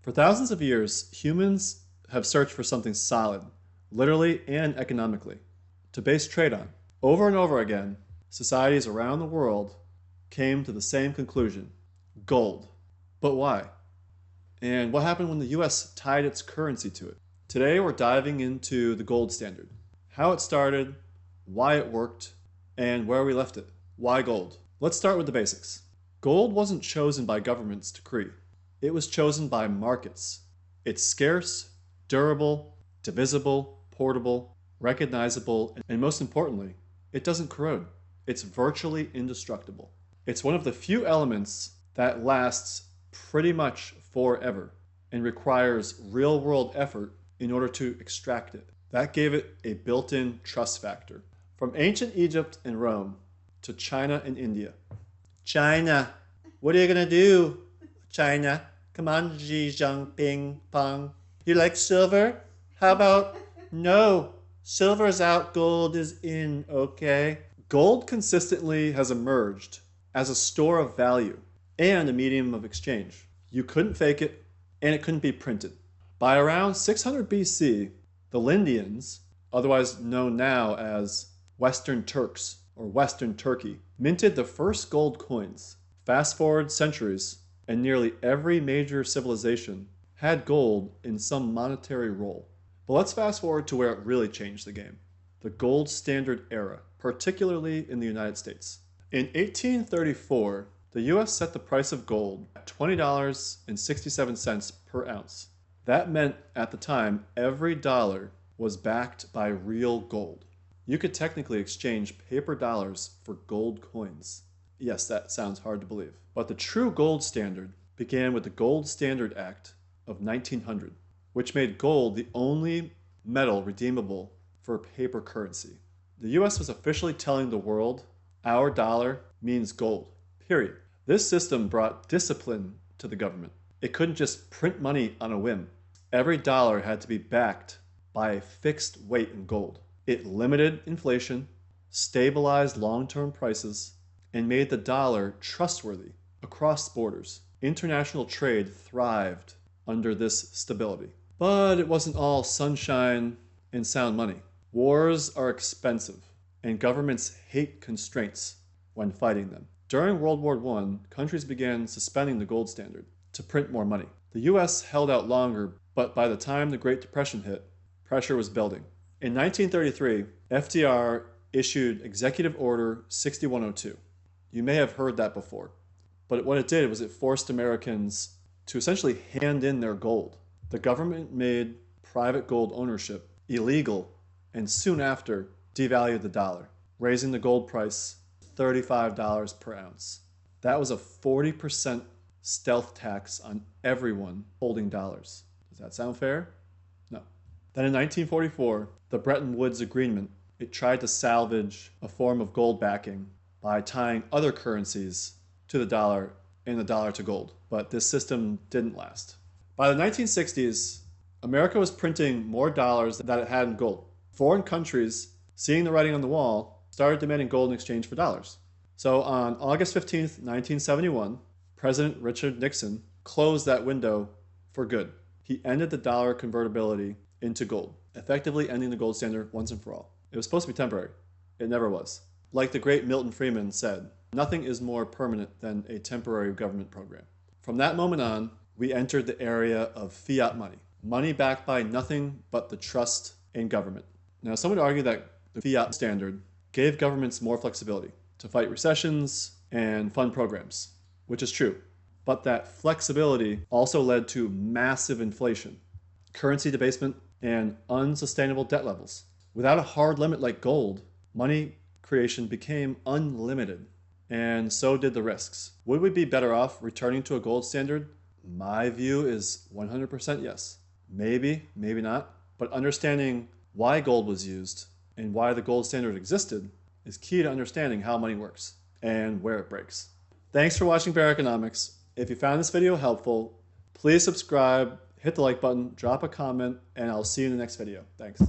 For thousands of years, humans have searched for something solid, literally and economically, to base trade on. Over and over again, societies around the world came to the same conclusion: gold. But why? And what happened when the US tied its currency to it? Today we're diving into the gold standard, how it started, why it worked, and where we left it. Why gold? Let's start with the basics. Gold wasn't chosen by governments to create. It was chosen by markets. It's scarce, durable, divisible, portable, recognizable, and most importantly, it doesn't corrode. It's virtually indestructible. It's one of the few elements that lasts pretty much forever and requires real-world effort in order to extract it. That gave it a built-in trust factor. From ancient Egypt and Rome to China and India. China, what are you gonna do? China, come on, Xi Jinping Pong. You like silver? How about no? Silver's out, gold is in, okay? Gold consistently has emerged as a store of value and a medium of exchange. You couldn't fake it, and it couldn't be printed. By around 600 BC, the Lydians, otherwise known now as Western Turks or Western Turkey, minted the first gold coins. Fast forward centuries, and nearly every major civilization had gold in some monetary role. But let's fast forward to where it really changed the game: the gold standard era, particularly in the United States. In 1834, the US set the price of gold at $20.67 per ounce. That meant at the time every dollar was backed by real gold. You could technically exchange paper dollars for gold coins. Yes, that sounds hard to believe. But the true gold standard began with the Gold Standard Act of 1900, which made gold the only metal redeemable for paper currency. The US was officially telling the world, our dollar means gold, period. This system brought discipline to the government. It couldn't just print money on a whim. Every dollar had to be backed by a fixed weight in gold. It limited inflation, stabilized long-term prices, and made the dollar trustworthy across borders. International trade thrived under this stability. But it wasn't all sunshine and sound money. Wars are expensive, and governments hate constraints when fighting them. During World War I, countries began suspending the gold standard to print more money. The US held out longer, but by the time the Great Depression hit, pressure was building. In 1933, FDR issued Executive Order 6102. You may have heard that before, but what it did was it forced Americans to essentially hand in their gold. The government made private gold ownership illegal and soon after devalued the dollar, raising the gold price $35 per ounce. That was a 40% stealth tax on everyone holding dollars. Does that sound fair? No. Then in 1944, the Bretton Woods Agreement, it tried to salvage a form of gold backing by tying other currencies to the dollar and the dollar to gold. But this system didn't last. By the 1960s, America was printing more dollars than it had in gold. Foreign countries, seeing the writing on the wall, started demanding gold in exchange for dollars. So on August 15th, 1971, President Richard Nixon closed that window for good. He ended the dollar convertibility into gold, effectively ending the gold standard once and for all. It was supposed to be temporary. It never was. Like the great Milton Friedman said, nothing is more permanent than a temporary government program. From that moment on, we entered the area of fiat money, money backed by nothing but the trust in government. Now, some would argue that the fiat standard gave governments more flexibility to fight recessions and fund programs, which is true. But that flexibility also led to massive inflation, currency debasement, and unsustainable debt levels. Without a hard limit like gold, money creation became unlimited, and so did the risks. Would we be better off returning to a gold standard? My view is 100% yes. Maybe, maybe not. But understanding why gold was used and why the gold standard existed is key to understanding how money works and where it breaks. Thanks for watching Bear Economics. If you found this video helpful, please subscribe, hit the like button, drop a comment, and I'll see you in the next video. Thanks.